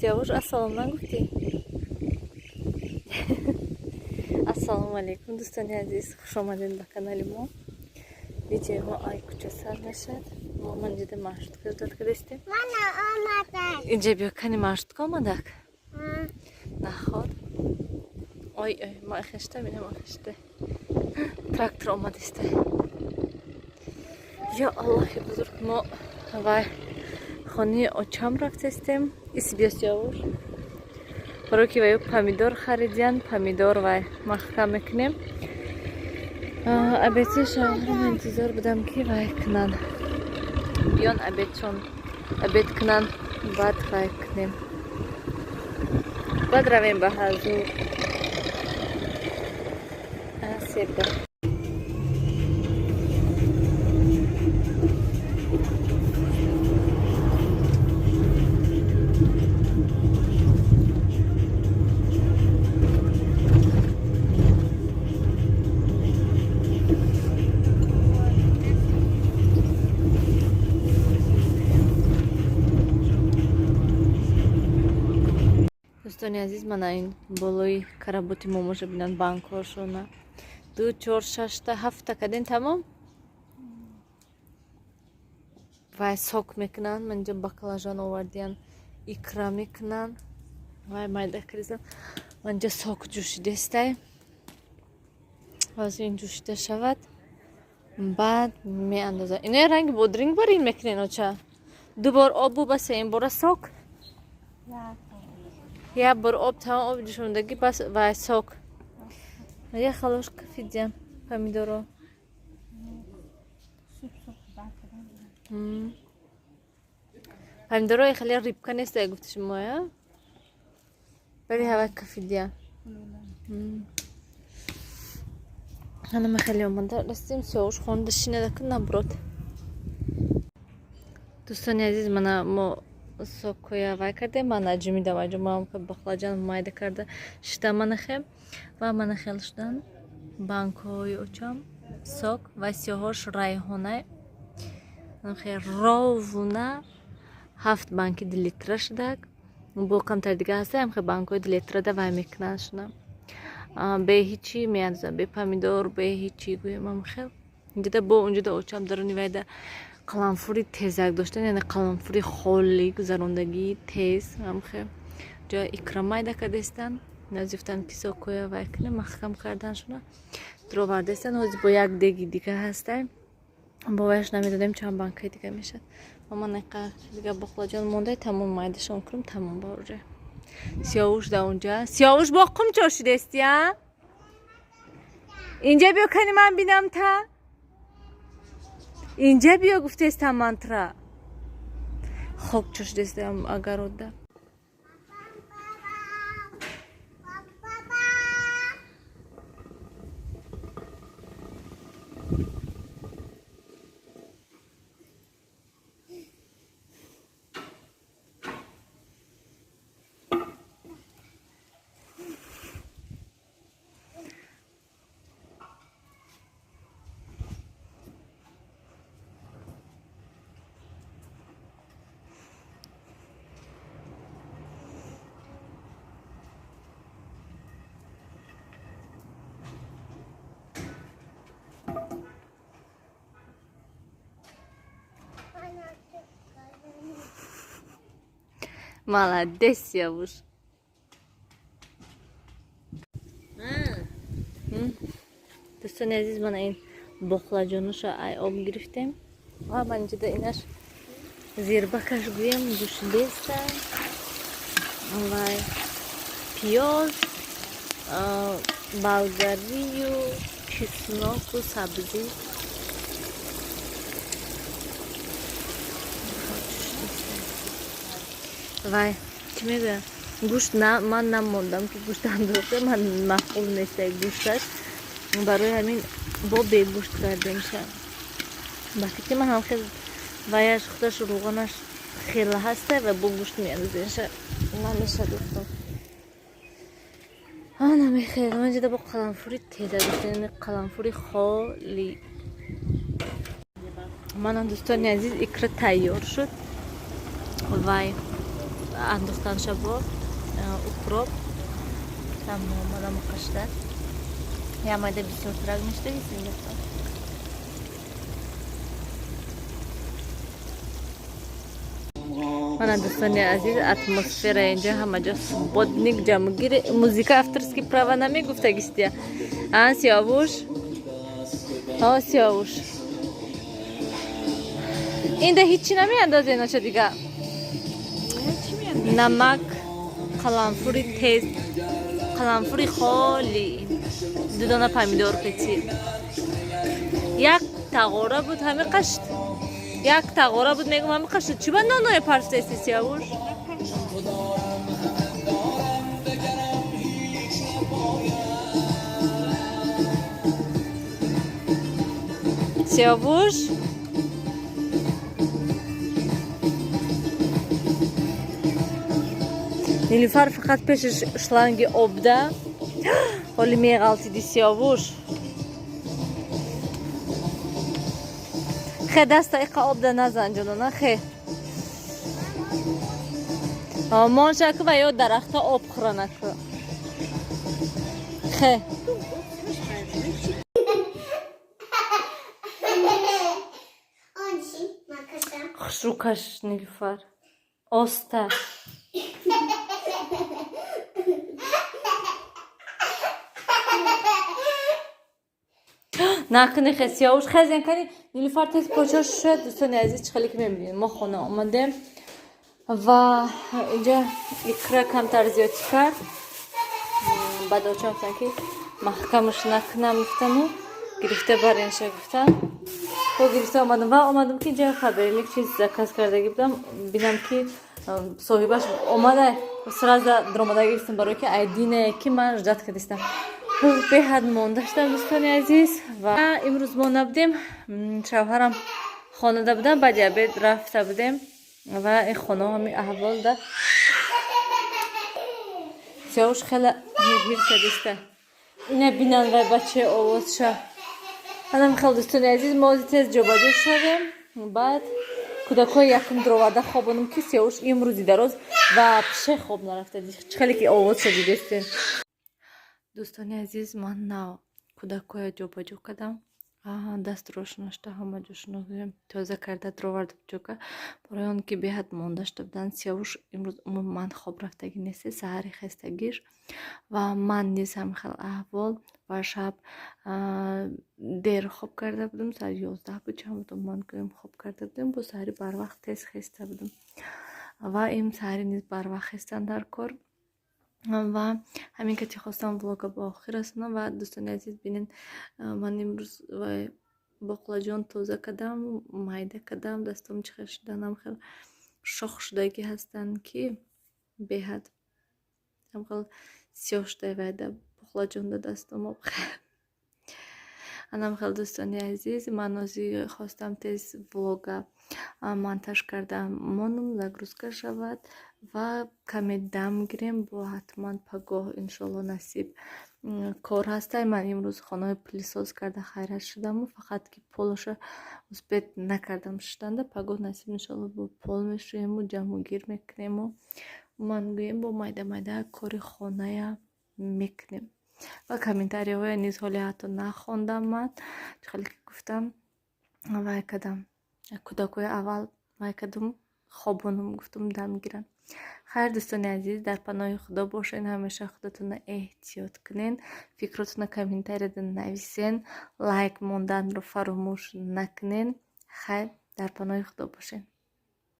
سیاوش السلام نگفتی؟ السلام علیکم دوستان عزیز، خوش آمدین به کانال ما. ویدیو ما آی کجا سر نشد. ما منجد маршрутка ждать кредистим. Мама آمده. اینجا بیا کنی маршрутка آمدک. نخواد. ой ما خشته بینم خشته. تراکتور آمده است. یا الله بزرگ ما و خانه آچم رفتیم. ایسی بیا سیاوش. برای که ویو پامیدور خریدیم، پامیدور و محکم میکنیم. ابیتی شوهرم انتظار بودم که وای کنن بیان ابیت کنن بعد وای کنیم بعد رویم به حضور سیبه. دوستان عزیز من این بالای کرابوتی ما موشه بینن بانک هاشونه 2 4 6 تا 7 تا کدین تمام و سوک میکنن. منجا باکلاجان آوردین ایکرا میکنن و مایده کریزم منجا سوک جوشیده استه واسه این جوشیده شود بعد می اندازه. اینه رنگ بودرینگ برین میکنین اوچه 2 بار آب بس این بار سوک یا بر آب تمام آب جوشوندگی بس و سوک یه خلاص کفیدیم پامیدورو پامیدورو خیلی ریبکا نیست گفته شما یا ولی هوا کفیدیم هنوز خیلی اومده رستیم سیاوش خونده شینه دکن نبرد. دوستان عزیز من ما سوکویا وای کرده من اجمی دوای ما که بخلاجان مایده کرده شتا منخه و منخل شدن بانکوی اوچام سوک و سیاهوش رایحانه خیر راوونه 7 بانکی 2 لیتر شده بو کمتر دیگه هسته هم که بانکوی 2 لیتر ده وای میکنه شدم به هیچی میانزم به پامیدور به هیچی گویم هم خیل اینجا با اونجا ده اوچام درونی وایده قلمفوری تیزک داشتن یعنی قلمفوری خالی گذراندگی تیز هم خیلی جا اکرامای دکه دستن نزیفتن کیسا کویا وکنه محکم کردن شونه درو بردستن هزی با یک دیگی دیگه هستن با ویش نمیدادیم چند بانکای دیگه میشد اما نقه دیگه بخلا جان مونده تمام مایدشون کرم تمام باروره. سیاوش دا اونجا سیاوش با قم چاشی دستی ها اینجا بیا کنی من بینم تا اینجا بیا گفته است مانترا خوک چش دستم اگر اوده Молодец, Севуш. دوستان عزیز من این بخلاجونش ای آب گرفتیم و من جدا اینش زیر بکش گویم جوشیده استن و پیاز بالگری و چسناک و سبزی وای چی میگه گوشت نه من نموندم که گوشت انداخته من معقول نیست گوشتش برای همین با به گوشت کرده میشه باقی من هم خیلی وایش خودش روغنش خیلی هسته و با گوشت میاندازه میشه نمیشه دوستم نمیخیر من جدا با قلمفوری تیزه دوستان یعنی قلمفوری خالی من دوستان عزیز اکرا تیار شد وای андохтан шабо укроп тамом одам қашта я майда бисёр турак мештависем гуфтам мана дӯстони азиз атмосфера инҷо ҳама ҷо субботник ҷамъгири музика авторский права намегуфтагистия сиёвуш сиёвуш инда ҳичи намеандозен оча дига намак қаламфури тез қаламфури холи дудона помидор печи як тағора буд ҳами қашт як тағора буд мегум ҳами қашт чӣ ба ноное парстеси сиёвуш сиёвуш нилуфар фақат пеши шланги обда ҳоли меғалтиди сиёвуш хе даста иқа обда назан ҷонона хе моншаку ва ё дарахта об хӯранаку хе хушрукаш нилуфар оста накни хе сиёвуш хезен кани нилуфар тез почош шуд дӯстони азиз чӣ хеле ки мебинед мо хона омадем ва инҷа икра камтар зиёдӣ кард баъд очам гуфтам ки маҳкамаш накунам гуфтаму гирифта баринша гуфтам хо гирифта омадам ва омадам ки инҷа хабарилик чиз заказ кардагӣ будам бинам ки соҳибаш омада сразу даромадаги гирифтам барое ки айдине ки ман ждат кардистам беҳад монда шудам дӯстони азиз ва имрӯз мо набудем шавҳарам хонада будам баъди обед рафта будем ва ин хонаҳо ҳами аҳволда сиёвуш хеле ҳир кадиста ина бинан вай бачаи овозша анам хел дӯстони азиз мо тез ҷобаҷо шавем баъд кӯдакҳои якум дуроварда хобонам ки сиёвуш имрӯзи дароз ва пише хоб нарафта чӣ хеле ки овозша дидестен дӯстони азиз ман нав кӯдакҳоя ҷобаҷо кардам дастрошона шуда ҳама ҷошона тоза карда дуроварда ҷока барои он ки беҳад монда шуда буданд сиёвуш имрӯз умуман хоб рафтагӣ несте саҳари хестагир ва ман низ ҳамин хел аҳвол ва шаб дер хоб карда будам саати 11 буд чамдон ман кунем хоб карда будем бо саҳари барвақт тез хеста будам ва ин саҳари низ барвақт хестан дар кор ва ҳамин ки хостам влога ба охир расонам ва дӯстони азиз бинед ман имрӯз боқлаҷон тоза кардам майда кардам дастам чӣ хел шуданам хел шох шудагӣ ҳастанд ки беҳад ҳамхел сиёҳ шуда вайда боқлаҷонда дастам об анам хел дӯстони азиз ман ози хостам тез влога монтаж кардам монум загрузка шавад ва каме дам гирем бо ҳатман пагоҳ иншоалло насиб кор ҳастай ман имрӯз хонаҳои пилисоз карда хайрат шудаму фақат ки полоша усбет накардам шуданда пагоҳ насиб иншоалло бо пол мешӯему ҷамъу гир мекунему ман гӯем бо майда майда кори хоная мекунем ва комментарияҳоя низ ҳоле ҳатто нахондам ман чӣ хеле ки гуфтам вай кардам кӯдакҳои аввал вай кардам хобонам гуфтам дам гирам хайр дӯстони азиз дар паноҳи худо бошен ҳамеша худотонро эҳтиёт кунен фикротонро комментарияда нависен лайк монданро фаромӯш накунен хайр дар паноҳи худо бошен